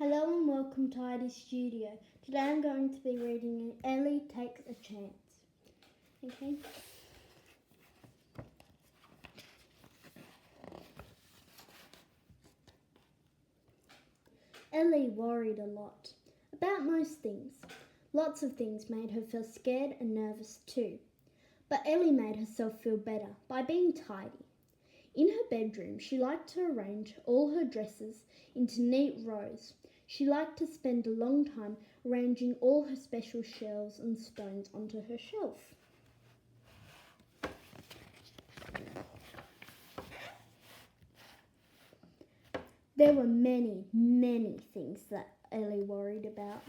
Hello and welcome to Tidy Studio. Today I'm going to be reading Ellie Takes a Chance. Okay. Ellie worried a lot about most things. Lots of things made her feel scared and nervous too. But Ellie made herself feel better by being tidy. In her bedroom, she liked to arrange all her dresses into neat rows. She liked to spend a long time arranging all her special shells and stones onto her shelf. There were many things that Ellie worried about.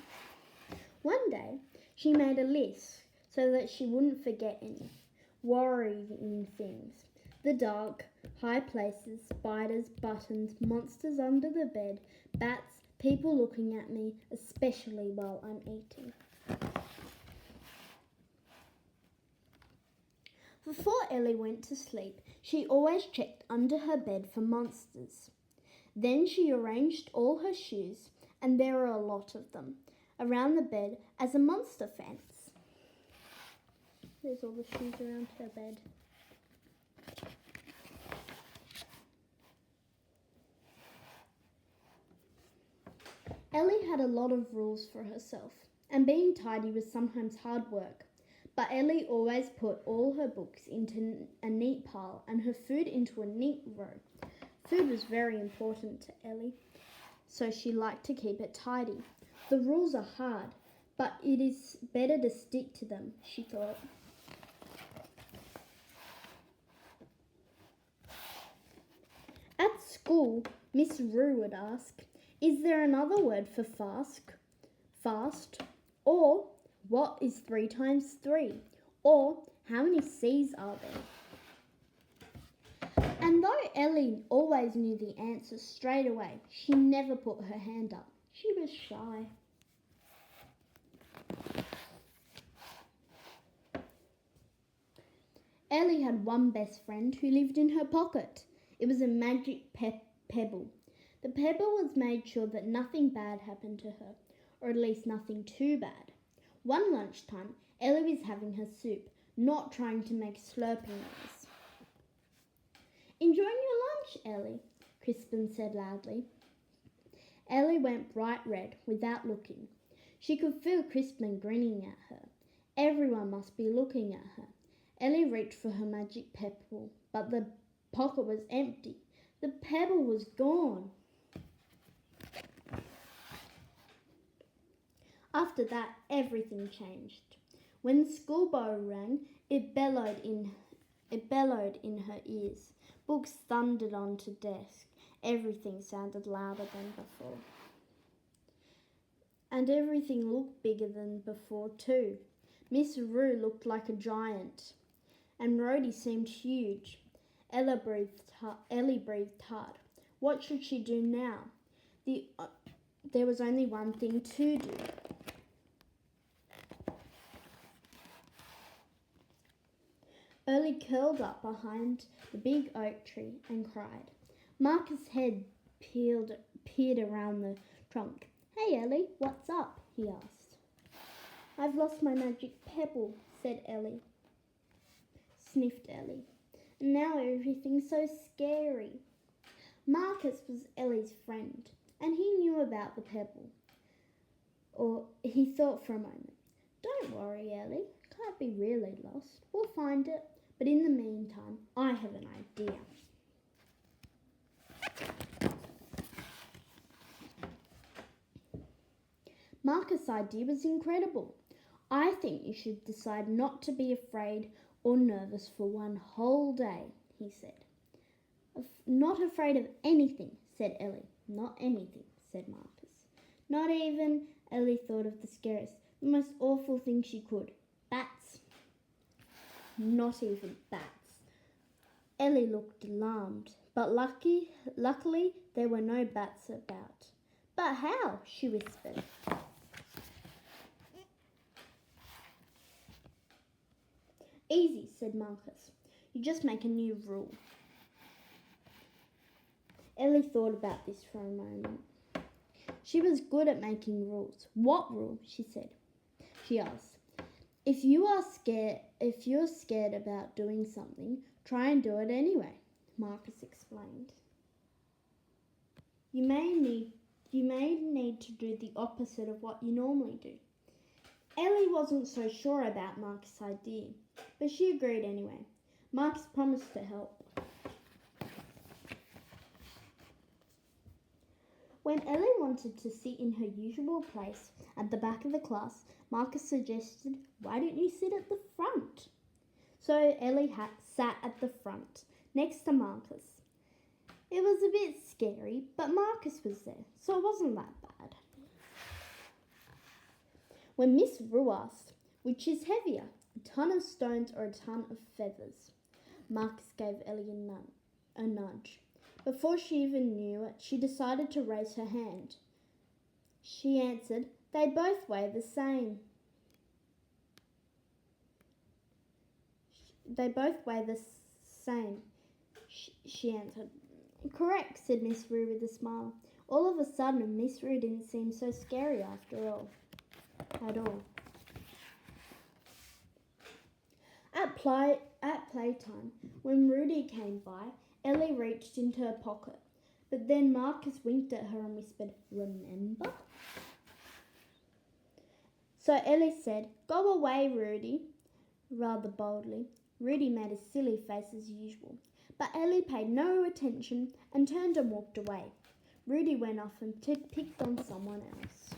One day, she made a list so that she wouldn't forget any worrying things. The dark, high places, spiders, buttons, monsters under the bed, bats, people looking at me, especially while I'm eating. Before Ellie went to sleep, she always checked under her bed for monsters. Then she arranged all her shoes, and there were a lot of them, around the bed as a monster fence. There's all the shoes around her bed. Ellie had a lot of rules for herself, and being tidy was sometimes hard work. But Ellie always put all her books into a neat pile and her food into a neat row. Food was very important to Ellie, so she liked to keep it tidy. The rules are hard, but it is better to stick to them, she thought. At school, Miss Rue would ask, "Is there another word for fast? Or what is 3 times 3? Or how many C's are there?" And though Ellie always knew the answer straight away, she never put her hand up. She was shy. Ellie had one best friend who lived in her pocket. It was a magic pebble. The pebble was made sure that nothing bad happened to her, or at least nothing too bad. One lunchtime, Ellie was having her soup, not trying to make slurping noise. "Enjoying your lunch, Ellie?" Crispin said loudly. Ellie went bright red without looking. She could feel Crispin grinning at her. Everyone must be looking at her. Ellie reached for her magic pebble, but the pocket was empty. The pebble was gone. After that, everything changed. When the school bell rang, it bellowed in her ears. Books thundered onto desk. Everything sounded louder than before. And everything looked bigger than before too. Miss Rue looked like a giant, and Rhodey seemed huge. Ellie breathed hard. What should she do now? There was only one thing to do. Ellie curled up behind the big oak tree and cried. Marcus' head peered around the trunk. "Hey, Ellie, what's up?" he asked. "I've lost my magic pebble," said Ellie. Sniffed Ellie. "And now everything's so scary." Marcus was Ellie's friend, and he knew about the pebble. Or he thought for a moment. "Don't worry, Ellie. Can't be really lost. We'll find it. But in the meantime, I have an idea." Marcus' idea was incredible. "I think you should decide not to be afraid or nervous for one whole day," he said. "Not afraid of anything," said Ellie. "Not anything," said Marcus. "Not even," Ellie thought of the scariest, the most awful thing she could. "Bats." "Not even bats." Ellie looked alarmed, but luckily there were no bats about. "But how?" she whispered. "Easy," said Marcus. "You just make a new rule." Ellie thought about this for a moment. She was good at making rules. What rule? She asked. You're scared about doing something, try and do it anyway, Marcus explained. You may need to do the opposite of what you normally do. Ellie wasn't so sure about Marcus' idea, but she agreed anyway. Marcus promised to help. When Ellie wanted to sit in her usual place at the back of the class, Marcus suggested, "Why don't you sit at the front?" So Ellie sat at the front, next to Marcus. It was a bit scary, but Marcus was there, so it wasn't that bad. When Miss Rue asked, "Which is heavier, a ton of stones or a ton of feathers?" Marcus gave Ellie a nudge. Before she even knew it, she decided to raise her hand. She answered, "They both weigh the same." "They both weigh the same," she answered. "Correct," said Miss Rue with a smile. All of a sudden, Miss Rue didn't seem so scary after all. At all. At playtime, when Rudy came by, Ellie reached into her pocket, but then Marcus winked at her and whispered, "Remember?" So Ellie said, "Go away, Rudy," rather boldly. Rudy made a silly face as usual, but Ellie paid no attention and turned and walked away. Rudy went off and picked on someone else.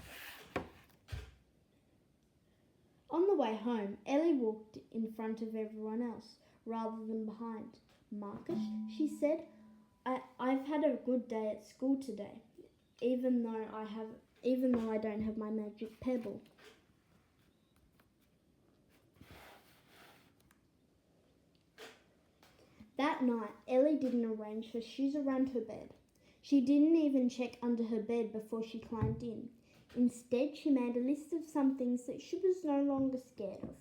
On the way home, Ellie walked in front of everyone else rather than behind. "Marcus," she said, I've had a good day at school today, even though I don't have my magic pebble." That night, Ellie didn't arrange her shoes around her bed. She didn't even check under her bed before she climbed in. Instead, she made a list of some things that she was no longer scared of.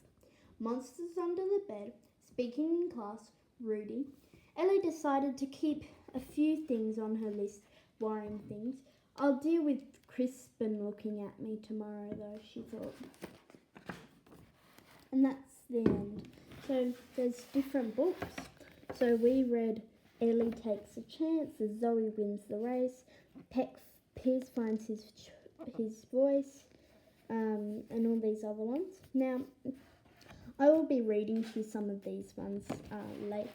Monsters under the bed, speaking in class, Rudy. Ellie decided to keep a few things on her list, worrying things. "I'll deal with Crispin looking at me tomorrow, though," she thought. And that's the end. So there's different books. So we read Ellie Takes a Chance, Zoe Wins the Race, Piers Finds his Voice, and all these other ones. Now, I will be reading to you some of these ones later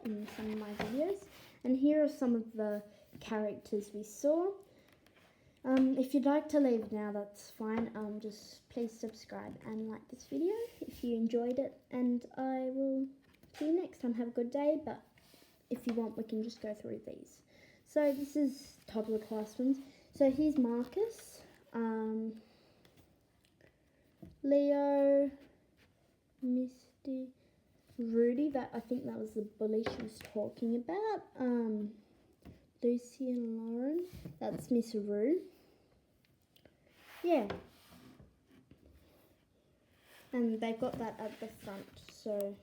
in some of my videos. And here are some of the characters we saw. If you'd like to leave now, that's fine. Just please subscribe and like this video if you enjoyed it. And I will see you next time. Have a good day. But if you want, we can just go through these. So this is top of the class ones. So here's Marcus, Leo, Misty, Rudy, I think that was the bully she was talking about. Lucy and Lauren, that's Miss Rue. Yeah. And they got that at the front, so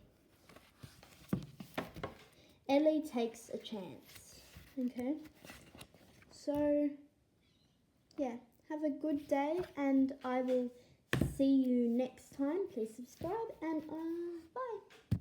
Ellie Takes a Chance. Okay. So yeah, have a good day and I will see you next time. Please subscribe and